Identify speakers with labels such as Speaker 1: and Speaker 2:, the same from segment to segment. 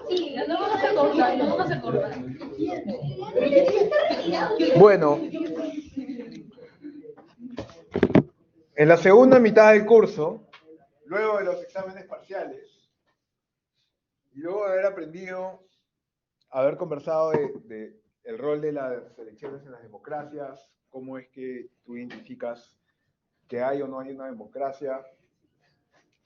Speaker 1: Sí, no vamos a hacer corta, no vamos a hacer corta.
Speaker 2: Bueno, en la segunda mitad del curso, luego de los exámenes parciales, y luego de haber aprendido, haber conversado de el rol de las elecciones en las democracias, cómo es que tú identificas que hay o no hay una democracia,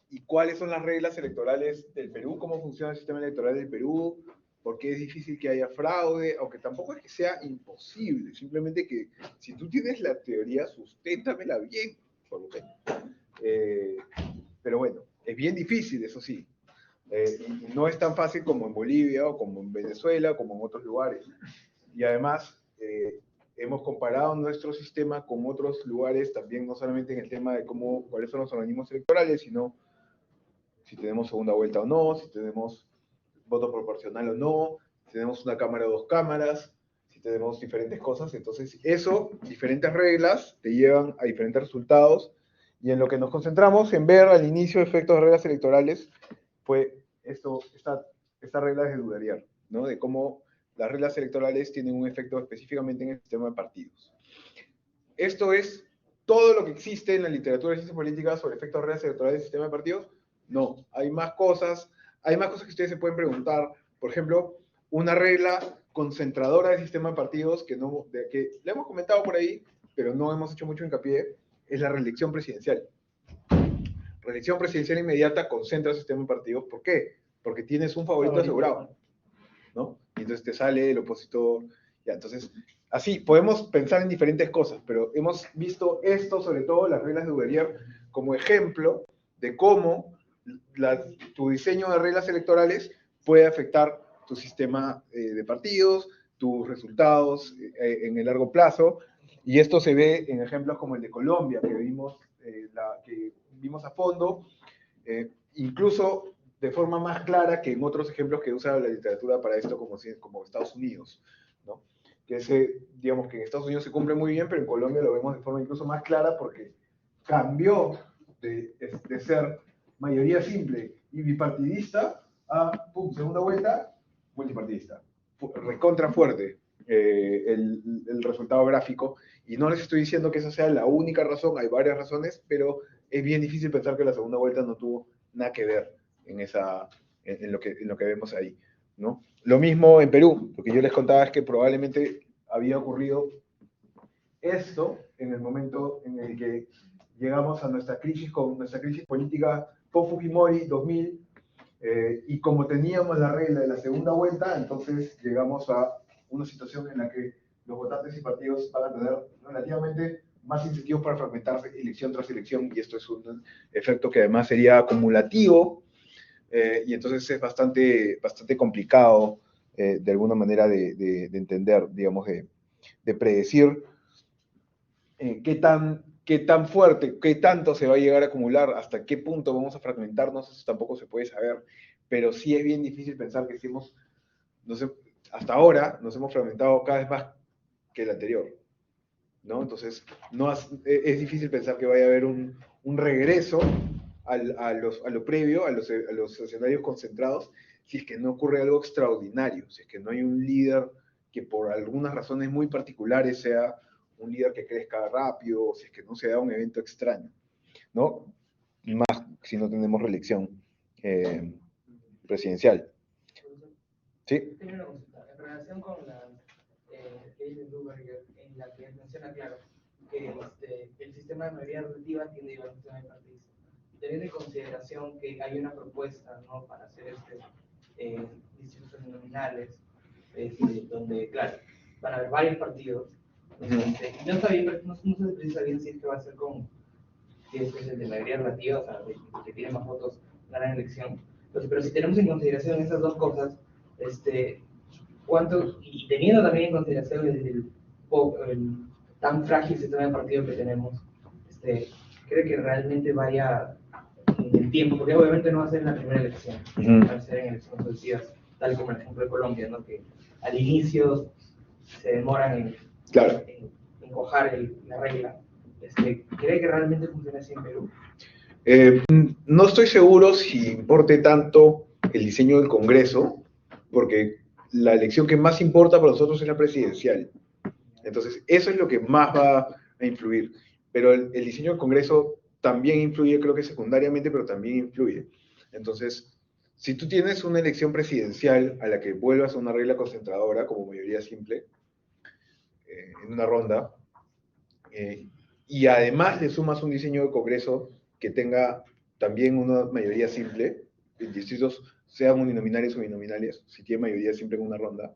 Speaker 2: y cuáles son las reglas electorales del Perú, cómo funciona el sistema electoral del Perú, por qué es difícil que haya fraude, aunque tampoco es que sea imposible, simplemente que si tú tienes la teoría, susténtamela bien, por lo menos. Pero bueno, es bien difícil, eso sí. Y no es tan fácil como en Bolivia o como en Venezuela o como en otros lugares. Y además, hemos comparado nuestro sistema con otros lugares, también no solamente en el tema de cuáles son los organismos electorales, sino si tenemos segunda vuelta o no, si tenemos voto proporcional o no, si tenemos una cámara o dos cámaras, si tenemos diferentes cosas. Entonces, diferentes reglas te llevan a diferentes resultados, y en lo que nos concentramos en ver al inicio efectos de reglas electorales fue esta regla de Dudarier, ¿no? De cómo las reglas electorales tienen un efecto específicamente en el sistema de partidos. Esto es todo lo que existe en la literatura de ciencia política sobre efectos de reglas electorales del sistema de partidos. No, hay más cosas que ustedes se pueden preguntar. Por ejemplo, una regla concentradora del sistema de partidos que le hemos comentado por ahí, pero no hemos hecho mucho hincapié, es la reelección presidencial. Reelección presidencial inmediata concentra el sistema de partidos. ¿Por qué? Porque tienes un favorito asegurado, ¿no? Y entonces te sale el opositor. Ya, entonces, así, podemos pensar en diferentes cosas, pero hemos visto esto, sobre todo las reglas de Dudarier, como ejemplo de cómo tu diseño de reglas electorales puede afectar tu sistema de partidos, tus resultados en el largo plazo, y esto se ve en ejemplos como el de Colombia, que vimos a fondo, incluso de forma más clara que en otros ejemplos que usa la literatura para esto, como Estados Unidos, ¿no? Digamos que en Estados Unidos se cumple muy bien, pero en Colombia lo vemos de forma incluso más clara porque cambió de ser mayoría simple y bipartidista a, segunda vuelta, multipartidista. Recontra fuerte el resultado gráfico, y no les estoy diciendo que esa sea la única razón, hay varias razones, pero es bien difícil pensar que la segunda vuelta no tuvo nada que ver en lo que vemos ahí, ¿no? Lo mismo en Perú, lo que yo les contaba es que probablemente había ocurrido esto en el momento en el que llegamos a nuestra crisis política post-Fujimori 2000, y como teníamos la regla de la segunda vuelta, entonces llegamos a una situación en la que los votantes y partidos van a tener relativamente más incentivos para fragmentarse elección tras elección, y esto es un efecto que además sería acumulativo, y entonces es bastante complicado de alguna manera de entender, digamos, de predecir qué tan fuerte, qué tanto se va a llegar a acumular, hasta qué punto vamos a fragmentarnos, eso tampoco se puede saber, pero sí es bien difícil pensar que hasta ahora nos hemos fragmentado cada vez más que el anterior, ¿no? Entonces, es difícil pensar que vaya a haber un regreso a lo previo, a los escenarios concentrados, si es que no ocurre algo extraordinario, si es que no hay un líder que por algunas razones muy particulares sea un líder que crezca rápido, si es que no se da un evento extraño, ¿no? Más si no tenemos reelección presidencial. ¿Sí?
Speaker 3: Tengo una consulta. En relación con las leyes de Dudarier, en la que menciona claro que el sistema de mayoría relativa tiende a llevar un sistema de partidos. Teniendo en consideración que hay una propuesta, ¿no?, para hacer distritos uninominales, donde, claro, van a haber varios partidos. No está bien, no se precisa bien si es que va a ser si es de mayoría relativa, o sea, de que tiene más votos ganar la elección. Entonces, pero si tenemos en consideración esas dos cosas, y teniendo también en consideración el tan frágil sistema de partidos que tenemos, creo que realmente vaya en el tiempo, porque obviamente no va a ser en la primera elección, va a ser en elecciones sucesivas, tal como el ejemplo de Colombia, ¿no?, que al inicio se demoran en cuajar la regla. ¿Cree que realmente funciona así en Perú?
Speaker 2: No estoy seguro si importe tanto el diseño del Congreso, porque la elección que más importa para nosotros es la presidencial. Entonces, eso es lo que más va a influir. Pero el diseño del Congreso también influye, creo que secundariamente, pero también influye. Entonces, si tú tienes una elección presidencial a la que vuelvas a una regla concentradora como mayoría simple, en una ronda, eh, y además le sumas un diseño de Congreso que tenga también una mayoría simple, en distritos sean uninominales o binominales, si tiene mayoría simple en una ronda,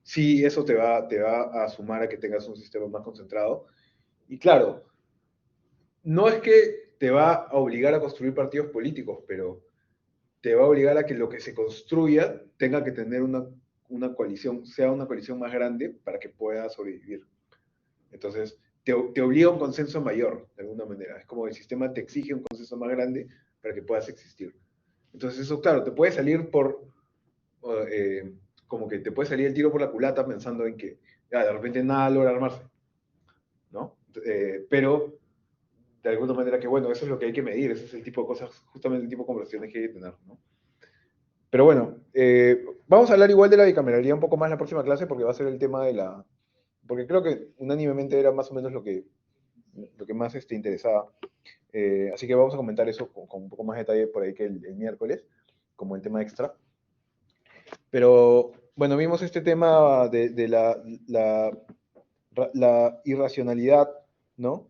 Speaker 2: sí, eso te va a sumar a que tengas un sistema más concentrado. Y claro, no es que te va a obligar a construir partidos políticos, pero te va a obligar a que lo que se construya tenga que tener una coalición, sea una coalición más grande para que pueda sobrevivir. Entonces, te obliga a un consenso mayor, de alguna manera. Es como el sistema te exige un consenso más grande para que puedas existir. Entonces, eso, claro, te puede salir eh, como que te puede salir el tiro por la culata pensando en que ya, de repente nada logra armarse, ¿no? Pero de alguna manera que, bueno, eso es lo que hay que medir, ese es el tipo de cosas, justamente el tipo de conversaciones que hay que tener, ¿no? Pero bueno, vamos a hablar igual de la bicameralidad un poco más en la próxima clase porque va a ser el tema de la... Porque creo que unánimemente era más o menos lo que más interesaba. Así que vamos a comentar eso con un poco más de detalle por ahí que el miércoles, como el tema extra. Pero bueno, vimos este tema de la irracionalidad, ¿no?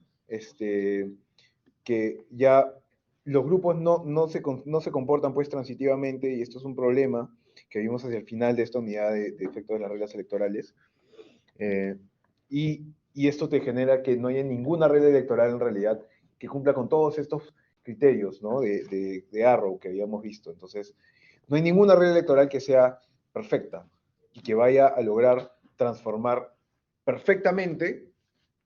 Speaker 2: Que ya los grupos no se comportan pues transitivamente y esto es un problema que vimos hacia el final de esta unidad de efectos de las reglas electorales. Eh, y esto te genera que no haya ninguna regla electoral en realidad que cumpla con todos estos criterios, ¿no? de Arrow que habíamos visto. Entonces, no hay ninguna regla electoral que sea perfecta y que vaya a lograr transformar perfectamente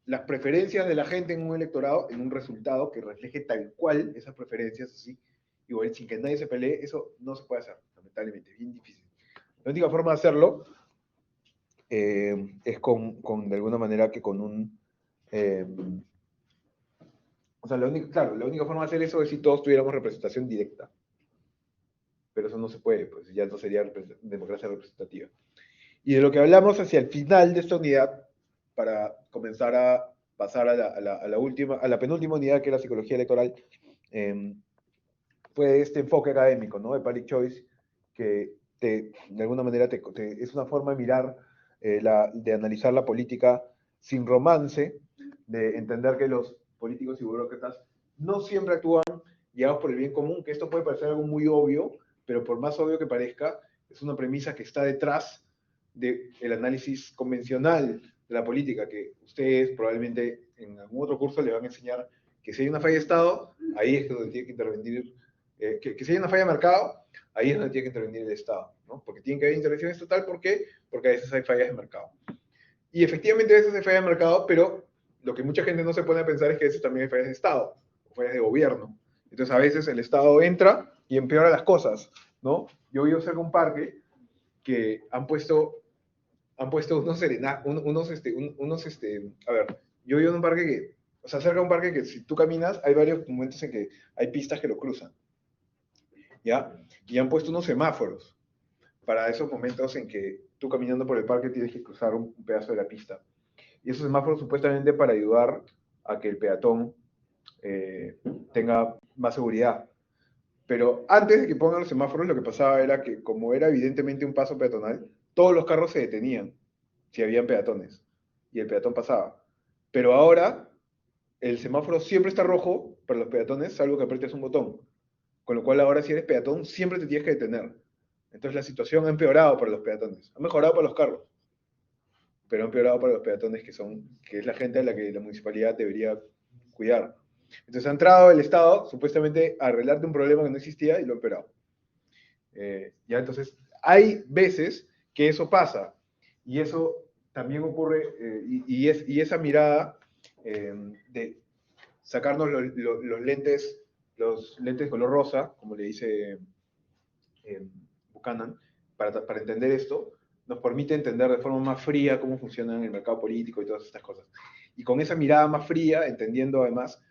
Speaker 2: las preferencias de la gente en un electorado en un resultado que refleje tal cual esas preferencias, así, igual sin que nadie se pelee, eso no se puede hacer, lamentablemente, es bien difícil. La única forma de hacerlo es de alguna manera que con un... Eh, o sea, claro, la única forma de hacer eso es si todos tuviéramos representación directa. Pero eso no se puede, pues ya no sería democracia representativa. Y de lo que hablamos hacia el final de esta unidad, para comenzar a pasar a la penúltima unidad, que es la psicología electoral, fue este enfoque académico, ¿no? De public choice, que de alguna manera es una forma de mirar, de analizar la política sin romance, de entender que los políticos y burócratas no siempre actúan guiados por el bien común, que esto puede parecer algo muy obvio, pero por más obvio que parezca, es una premisa que está detrás del análisis convencional de la política, que ustedes probablemente en algún otro curso le van a enseñar que si hay una falla de Estado, ahí es donde tiene que intervenir, que si hay una falla de mercado, ahí es donde tiene que intervenir el Estado, ¿no? Porque tiene que haber intervención estatal, ¿por qué? Porque a veces hay fallas de mercado. Y efectivamente a veces hay fallas de mercado, pero lo que mucha gente no se pone a pensar es que a veces también hay fallas de Estado, o fallas de gobierno. Entonces a veces el Estado entra y empeora las cosas, ¿no? Yo vivo cerca de un parque que han puesto a ver, yo vivo en un parque que, o sea, cerca de un parque que si tú caminas, hay varios momentos en que hay pistas que lo cruzan, ¿ya? Y han puesto unos semáforos para esos momentos en que tú caminando por el parque tienes que cruzar un pedazo de la pista. Y esos semáforos supuestamente para ayudar a que el peatón tenga más seguridad. Pero antes de que pongan los semáforos, lo que pasaba era que, como era evidentemente un paso peatonal, todos los carros se detenían si habían peatones y el peatón pasaba. Pero ahora el semáforo siempre está rojo para los peatones, salvo que aprietes un botón. Con lo cual ahora si eres peatón siempre te tienes que detener. Entonces la situación ha empeorado para los peatones. Ha mejorado para los carros, pero ha empeorado para los peatones que es la gente a la que la municipalidad debería cuidar. Entonces ha entrado el Estado supuestamente a arreglarte un problema que no existía y lo ha empeorado. Ya entonces hay veces que eso pasa y eso también ocurre y esa mirada de sacarnos los lentes color rosa, como le dice Buchanan, para entender esto, nos permite entender de forma más fría cómo funciona el mercado político y todas estas cosas. Y con esa mirada más fría, entendiendo además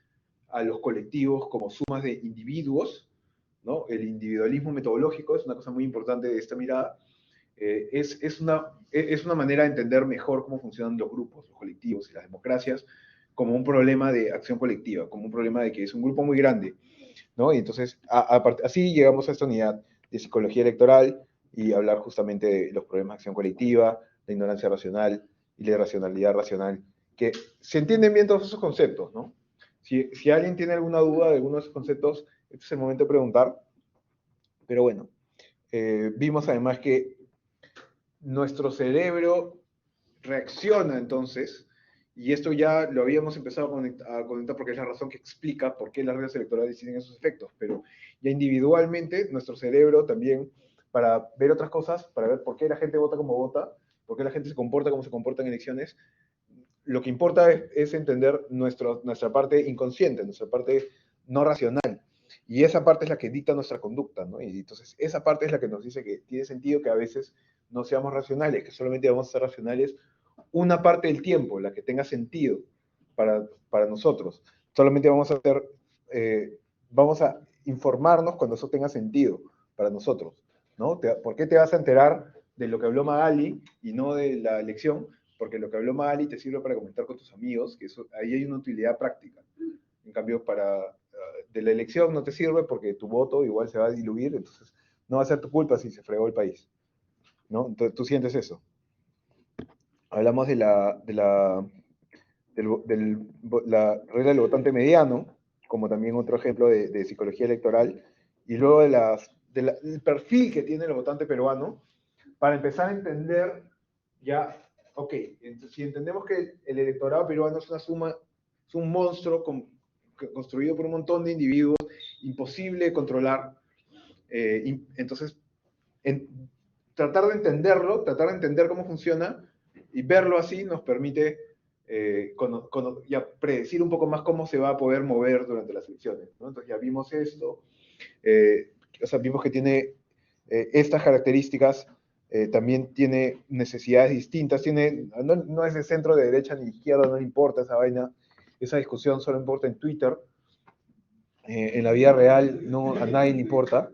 Speaker 2: a los colectivos como sumas de individuos, ¿no? El individualismo metodológico es una cosa muy importante de esta mirada. Es una manera de entender mejor cómo funcionan los grupos, los colectivos y las democracias como un problema de acción colectiva, como un problema de que es un grupo muy grande, ¿no? Y entonces, así llegamos a esta unidad de psicología electoral y hablar justamente de los problemas de acción colectiva, la ignorancia racional y la irracionalidad racional, que se entienden bien todos esos conceptos, ¿no? Si alguien tiene alguna duda de alguno de esos conceptos, este es el momento de preguntar. Pero bueno, vimos además que nuestro cerebro reacciona entonces, y esto ya lo habíamos empezado a conectar porque es la razón que explica por qué las redes electorales tienen esos efectos, pero ya individualmente nuestro cerebro también, para ver otras cosas, para ver por qué la gente vota como vota, por qué la gente se comporta como se comporta en elecciones, lo que importa es entender nuestra parte inconsciente, nuestra parte no racional. Y esa parte es la que dicta nuestra conducta, ¿no? Y entonces esa parte es la que nos dice que tiene sentido que a veces no seamos racionales, que solamente vamos a ser racionales una parte del tiempo, la que tenga sentido para nosotros. Solamente vamos a informarnos cuando eso tenga sentido para nosotros, ¿no? ¿Por qué te vas a enterar de lo que habló Magali y no de la elección? Porque lo que habló Magali te sirve para comentar con tus amigos, que ahí hay una utilidad práctica. En cambio, de la elección no te sirve porque tu voto igual se va a diluir, entonces no va a ser tu culpa si se fregó el país, ¿no? Entonces tú sientes eso. Hablamos de la regla del votante mediano, como también otro ejemplo de psicología electoral, y luego del perfil que tiene el votante peruano, para empezar a entender ya, ok, entonces, si entendemos que el electorado peruano es una suma, es un monstruo construido por un montón de individuos, imposible de controlar, entonces, tratar de entenderlo, tratar de entender cómo funciona y verlo así nos permite ya predecir un poco más cómo se va a poder mover durante las elecciones, ¿no? Entonces ya vimos esto, o sea, vimos que tiene estas características, también tiene necesidades distintas, no es de centro, de derecha ni de izquierda, no le importa esa vaina, esa discusión solo importa en Twitter, en la vida real a nadie le importa.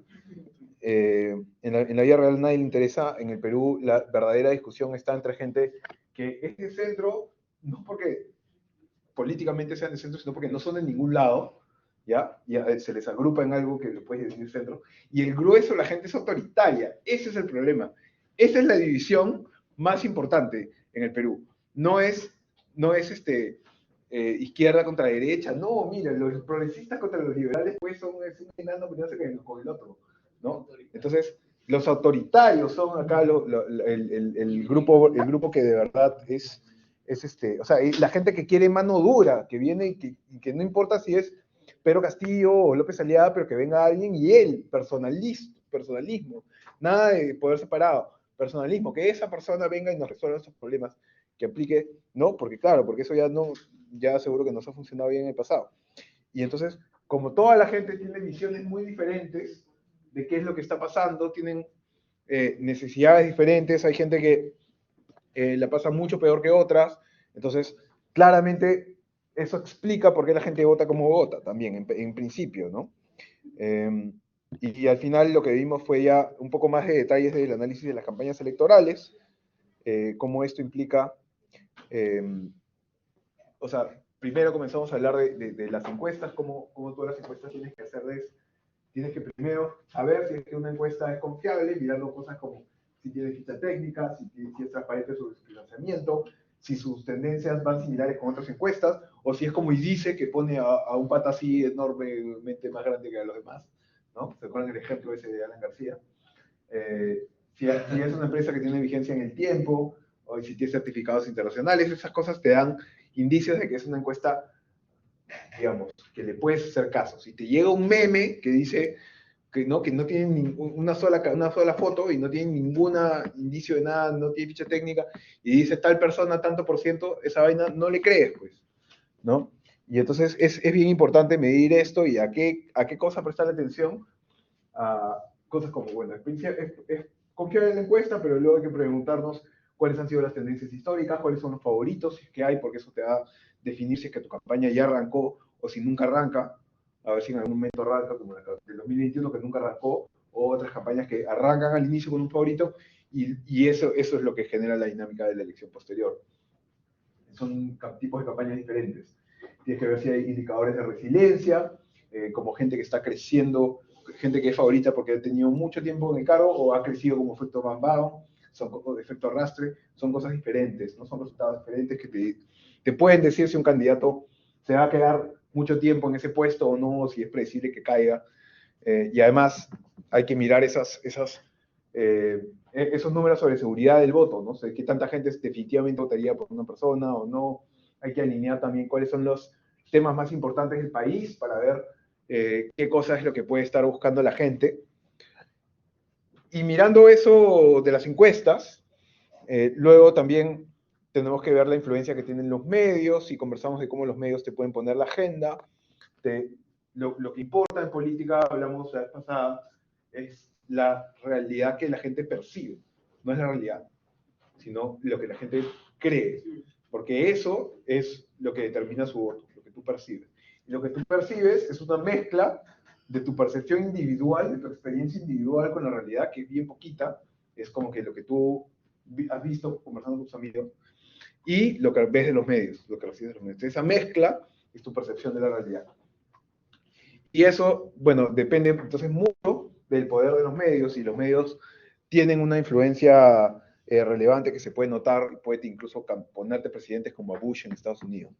Speaker 2: En la vida real a nadie le interesa. En el Perú la verdadera discusión está entre gente que es de centro, no porque políticamente sean de centro, sino porque no son de ningún lado, ¿ya? Se les agrupa en algo que le puedes decir centro, y el grueso la gente es autoritaria. Ese es el problema. Esa es la división más importante en el Perú. No es izquierda contra derecha, no, mira, los progresistas contra los liberales pues son un enano peleándose con el otro, ¿no? Entonces, los autoritarios son acá el grupo que de verdad es o sea, la gente que quiere mano dura, que viene y que no importa si es Pedro Castillo o López Aliaga, pero que venga alguien y él, personalismo, nada de poder separado, personalismo, que esa persona venga y nos resuelva esos problemas, que aplique, ¿no? Porque claro, porque eso ya seguro que nos ha funcionado bien en el pasado. Y entonces, como toda la gente tiene visiones muy diferentes de qué es lo que está pasando, tienen necesidades diferentes, hay gente que la pasa mucho peor que otras, entonces claramente eso explica por qué la gente vota como vota también, en principio, ¿no? Y al final lo que vimos fue ya un poco más de detalles del análisis de las campañas electorales, cómo esto implica, o sea, primero comenzamos a hablar de las encuestas, cómo todas las encuestas tienes que tienes que primero saber si es que una encuesta es confiable, mirando cosas como si tiene ficha técnica, si es transparente sobre su financiamiento, si sus tendencias van similares con otras encuestas, o si es como dice que pone a un pata así enormemente más grande que a los demás, ¿no? ¿Se acuerdan el ejemplo ese de Alan García? Si es una empresa que tiene vigencia en el tiempo, o si tiene certificados internacionales, esas cosas te dan indicios de que es una encuesta, digamos, que le puedes hacer caso. Si te llega un meme que dice que no tiene una sola foto y no tiene ningún indicio de nada, no tiene ficha técnica, y dice tal persona tanto por ciento, esa vaina no le crees, pues, ¿no? Y entonces es bien importante medir esto y a qué cosa prestarle atención, a cosas como, bueno, es confiar en la encuesta, pero luego hay que preguntarnos cuáles han sido las tendencias históricas, cuáles son los favoritos que hay, porque eso te va a definir si es que tu campaña ya arrancó o si nunca arranca, a ver si en algún momento arranca, como la del 2021 que nunca arrancó, o otras campañas que arrancan al inicio con un favorito, y eso es lo que genera la dinámica de la elección posterior. Son tipos de campañas diferentes. Tienes que ver si hay indicadores de resiliencia, como gente que está creciendo, gente que es favorita porque ha tenido mucho tiempo en el cargo o ha crecido como efecto Van Baal, son efecto arrastre, son cosas diferentes, no son resultados diferentes que te pueden decir si un candidato se va a quedar mucho tiempo en ese puesto o no, si es predecible que caiga. Y además hay que mirar esos números sobre seguridad del voto, ¿no? O sea, qué tanta gente definitivamente votaría por una persona o no. Hay que alinear también cuáles son los temas más importantes del país para ver qué cosa es lo que puede estar buscando la gente. Y mirando eso de las encuestas, luego también tenemos que ver la influencia que tienen los medios y conversamos de cómo los medios te pueden poner la agenda. Lo que importa en política, hablamos la vez pasada, es la realidad que la gente percibe. No es la realidad, sino lo que la gente cree. Porque eso es lo que determina su voto, lo que tú percibes. Y lo que tú percibes es una mezcla de tu percepción individual, de tu experiencia individual con la realidad, que es bien poquita, es como que lo que tú has visto conversando con tus amigos, y lo que ves de los medios, lo que recibes de los medios. Esa mezcla es tu percepción de la realidad. Y eso, bueno, depende entonces mucho del poder de los medios, y los medios tienen una influencia relevante que se puede notar, puede incluso ponerte presidentes como a Bush en Estados Unidos.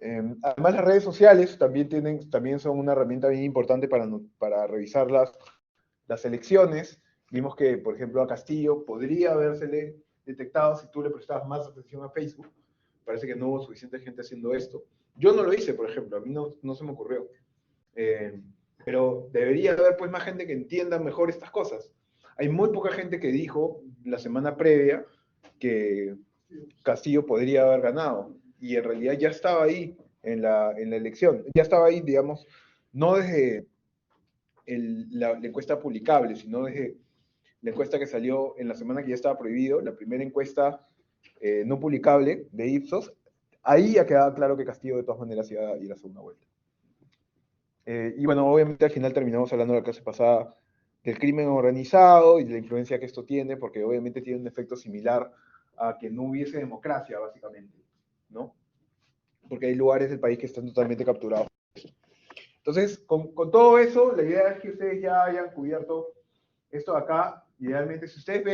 Speaker 2: Además, las redes sociales también son una herramienta bien importante para revisar las elecciones. Vimos que, por ejemplo, a Castillo podría habérsele detectado si tú le prestabas más atención a Facebook. Parece que no hubo suficiente gente haciendo esto. Yo no lo hice, por ejemplo, a mí no se me ocurrió. Pero debería haber pues más gente que entienda mejor estas cosas. Hay muy poca gente que dijo la semana previa que Castillo podría haber ganado, y en realidad ya estaba ahí en la elección, ya estaba ahí, digamos, no desde la encuesta publicable, sino desde la encuesta que salió en la semana que ya estaba prohibido, la primera encuesta no publicable de Ipsos. Ahí ya quedaba claro que Castillo de todas maneras iba a ir a segunda vuelta. Y bueno, obviamente al final terminamos hablando de la clase pasada del crimen organizado y de la influencia que esto tiene, porque obviamente tiene un efecto similar a que no hubiese democracia, básicamente, ¿no? Porque hay lugares del país que están totalmente capturados. Entonces, con todo eso, la idea es que ustedes ya hayan cubierto esto de acá. Idealmente, si ustedes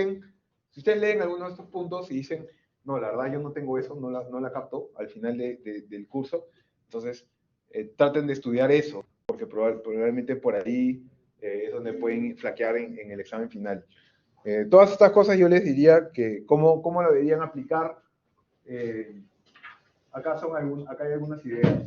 Speaker 2: leen algunos de estos puntos y dicen, no, la verdad yo no tengo eso, no la capto al final del curso, entonces traten de estudiar eso, porque probablemente por ahí es donde pueden flaquear en el examen final. Todas estas cosas yo les diría que cómo lo deberían aplicar. Acá hay algunas ideas,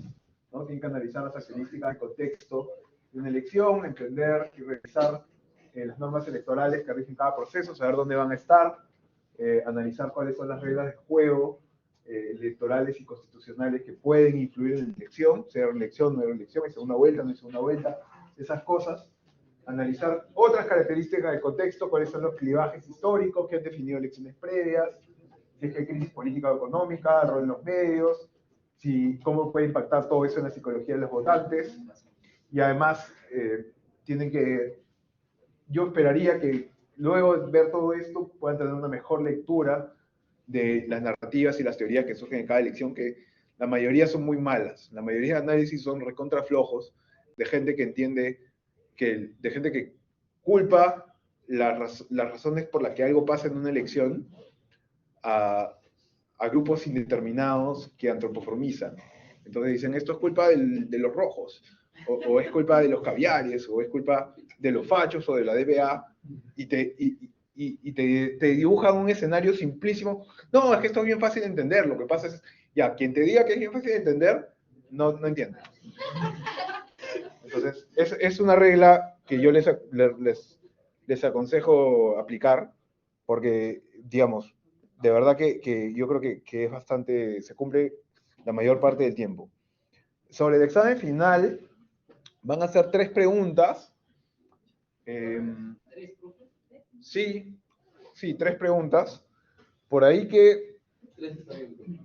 Speaker 2: ¿no? Tienen que analizar las características del contexto de una elección, entender y revisar las normas electorales que rigen cada proceso, saber dónde van a estar, analizar cuáles son las reglas de juego electorales y constitucionales que pueden influir en la elección, sea reelección, no reelección, hay segunda vuelta, no hay segunda vuelta, esas cosas. Analizar otras características del contexto, cuáles son los clivajes históricos que han definido elecciones previas, si es que hay crisis política o económica, el rol de los medios, cómo puede impactar todo eso en la psicología de los votantes. Y además, yo esperaría que luego de ver todo esto puedan tener una mejor lectura de las narrativas y las teorías que surgen en cada elección, que la mayoría son muy malas. La mayoría de análisis son recontra flojos, de gente que entiende, de gente que culpa las razones por las que algo pasa en una elección a grupos indeterminados que antropoformizan. Entonces dicen, esto es culpa de los rojos, o es culpa de los caviares, o es culpa de los fachos o de la DBA, y te dibujan un escenario simplísimo. No, es que esto es bien fácil de entender, lo que pasa es, ya, quien te diga que es bien fácil de entender, no entiende. Entonces, es una regla que yo les aconsejo aplicar, porque, digamos, de verdad que yo creo que es bastante, se cumple la mayor parte del tiempo. Sobre el examen final, van a hacer 3 preguntas. Sí, 3 preguntas. Por ahí que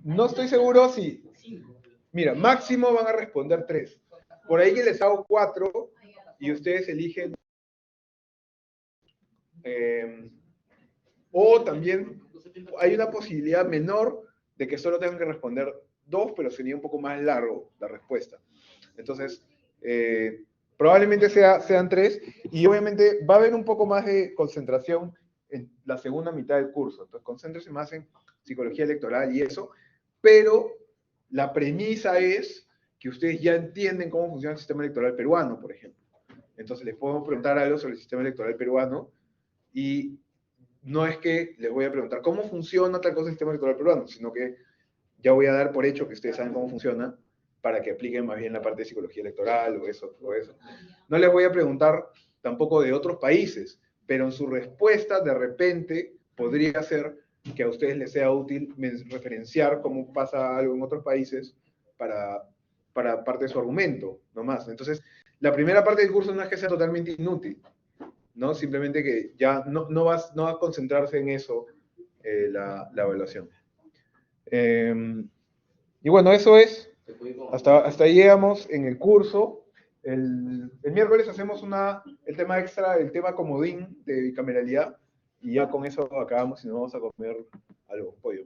Speaker 2: no estoy seguro si... Mira, máximo van a responder 3. Por ahí que les hago 4 y ustedes eligen. O también hay una posibilidad menor de que solo tengan que responder 2, pero sería un poco más largo la respuesta. Entonces, probablemente sean 3, y obviamente va a haber un poco más de concentración en la segunda mitad del curso. Entonces, concéntrense más en psicología electoral y eso, pero la premisa es que ustedes ya entienden cómo funciona el sistema electoral peruano, por ejemplo. Entonces, les podemos preguntar algo sobre el sistema electoral peruano, y no es que les voy a preguntar cómo funciona tal cosa el sistema electoral peruano, sino que ya voy a dar por hecho que ustedes saben cómo funciona para que apliquen más bien la parte de psicología electoral o eso, o eso. No les voy a preguntar tampoco de otros países, pero en su respuesta de repente podría ser que a ustedes les sea útil referenciar cómo pasa algo en otros países para parte de su argumento, nomás. Entonces, la primera parte del curso no es que sea totalmente inútil, ¿no? Simplemente que ya no va a concentrarse en eso la evaluación. Y bueno, eso es. Hasta ahí llegamos en el curso. El miércoles hacemos el tema extra, el tema comodín de bicameralidad, y ya con eso acabamos y nos vamos a comer algo, pollo.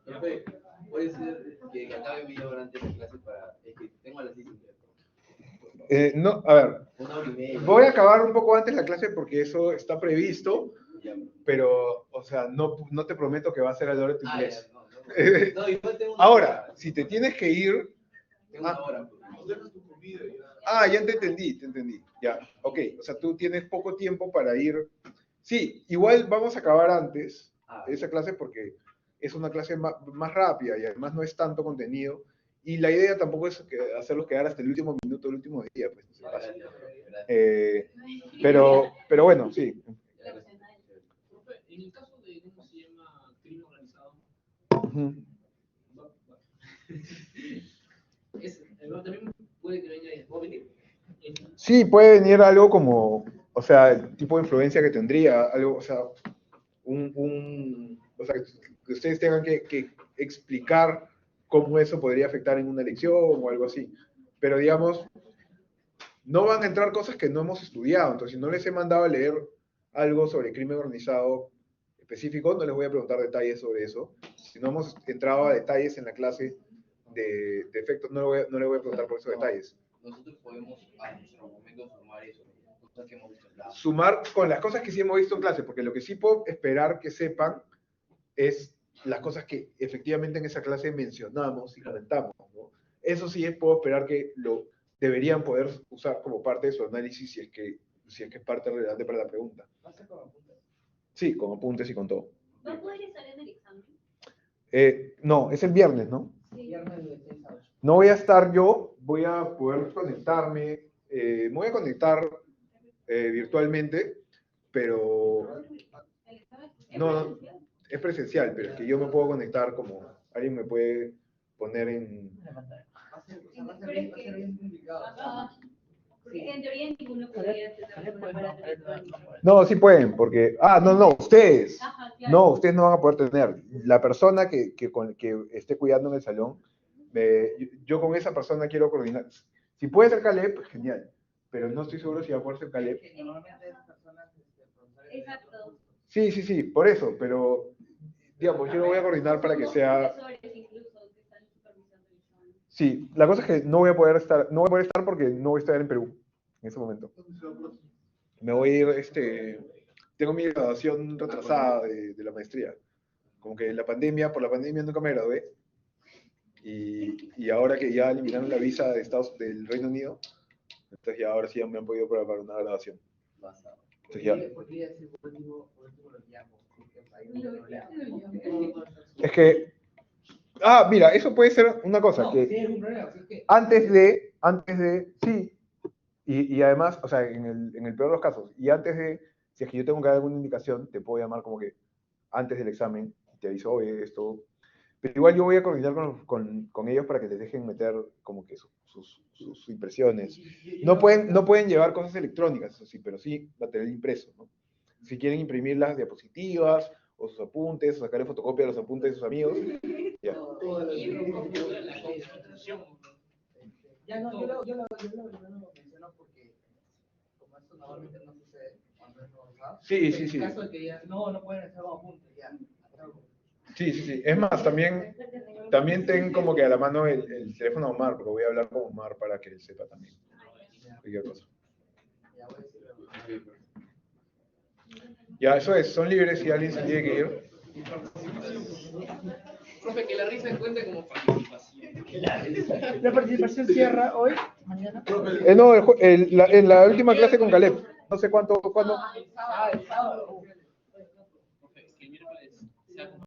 Speaker 4: Profe, puede ser que acabe media hora antes de la clase para. Es que tengo a las 10
Speaker 2: No, a ver,
Speaker 4: una hora y media.
Speaker 2: voy a acabar un poco antes la clase porque eso está previsto, pero, o sea, no te prometo que va a ser a la hora de tu inglés.
Speaker 4: No, igual tengo una
Speaker 2: Ahora,
Speaker 4: hora.
Speaker 2: si te tienes que ir...
Speaker 4: Tengo una hora.
Speaker 2: Ya te entendí. Ya, ok. O sea, tú tienes poco tiempo para ir. Sí, igual vamos a acabar antes esa clase porque es una clase más rápida y además no es tanto contenido. Y la idea tampoco es hacerlos quedar hasta el último minuto, el último día. Pues, no se pase. Pero bueno, sí.
Speaker 1: Profe, en el caso de, ¿cómo se llama? Crimen organizado. También puede que venga ¿puedo venir?
Speaker 2: Sí, puede venir algo como, o sea, el tipo de influencia que tendría, algo, o sea, o sea, que ustedes tengan que explicar cómo eso podría afectar en una elección o algo así. Pero digamos, no van a entrar cosas que no hemos estudiado. Entonces, si no les he mandado a leer algo sobre crimen organizado específico, no les voy a preguntar detalles sobre eso. Si no hemos entrado a detalles en la clase de efectos, no les voy a preguntar por esos detalles.
Speaker 4: Nosotros podemos a nuestro momento sumar eso, cosas que hemos visto en clase.
Speaker 2: Sumar con las cosas que sí hemos visto en clase, porque lo que sí puedo esperar que sepan es las cosas que efectivamente en esa clase mencionamos y comentamos, ¿no? Eso sí puedo esperar que lo deberían poder usar como parte de su análisis si es que es parte relevante para la pregunta.
Speaker 3: ¿Va a ser con apuntes?
Speaker 2: Sí, con apuntes y con todo.
Speaker 5: ¿Va a poder estar en el examen?
Speaker 2: No, es el viernes, ¿no?
Speaker 5: Sí.
Speaker 3: Viernes de 6 a 8.
Speaker 2: No voy a estar yo, voy a poder conectarme, me voy a conectar virtualmente, pero
Speaker 5: ¿El examen
Speaker 2: no, es presencial, pero es que yo me puedo conectar como alguien me puede poner en...
Speaker 3: Va a ser bien complicado.
Speaker 5: Ajá. Porque en teoría ninguno podría tener una para
Speaker 2: No, sí pueden, porque... ustedes.
Speaker 5: Ajá, claro.
Speaker 2: No, ustedes no van a poder tener. La persona que esté cuidando en el salón, yo con esa persona quiero coordinar. Si puede ser Caleb, pues genial, pero no estoy seguro si va a poder ser Caleb.
Speaker 3: Normalmente esas personas, profesores.
Speaker 5: Exacto.
Speaker 2: Sí, por eso, pero digamos, yo lo voy a coordinar para que sea...
Speaker 5: Profesores incluso que están supervisando el examen.
Speaker 2: Sí, la cosa es que no voy a poder estar porque no voy a estar en Perú en ese momento. Me voy a ir, tengo mi graduación retrasada de la maestría. Como que por la pandemia nunca me gradué. Y ahora que ya eliminaron la visa del Reino Unido, entonces ya ahora sí ya me han podido preparar una graduación. Entonces ya.
Speaker 3: Porque ya es el último lo llamo.
Speaker 2: Es que, mira, eso puede ser una cosa, que
Speaker 3: Sí, es un problema. Es que
Speaker 2: antes de, sí, y además, o sea, en el peor de los casos, y antes de, si es que yo tengo que dar alguna indicación, te puedo llamar como que antes del examen, y te aviso, oye, esto, pero igual yo voy a coordinar con ellos para que les dejen meter como que sus impresiones. No pueden llevar cosas electrónicas, eso sí, pero sí material impreso, ¿no? Si quieren imprimir las diapositivas o sus apuntes, o sacarle fotocopia de los apuntes de sus amigos. Ya.
Speaker 1: La constitución.
Speaker 3: Ya no, yo lo menciono porque como esto normalmente no sucede cuando es normalizado.
Speaker 2: Sí, sí,
Speaker 3: En
Speaker 2: sí.
Speaker 3: caso de que ya no pueden hacer como apuntes, ya.
Speaker 2: Sí, sí, sí. Es más, también ten como que a la mano el teléfono de Omar, porque voy a hablar con Omar para que él sepa también cualquier cosa.
Speaker 3: Ya voy a decirlo.
Speaker 2: Ya, eso es, son libres si alguien se tiene que ir.
Speaker 1: Profe, que la risa cuente como participación.
Speaker 6: La participación cierra hoy, mañana.
Speaker 2: No, en la última clase con Caleb. No sé cuándo.
Speaker 3: El sábado.
Speaker 1: Profe, que el miércoles sea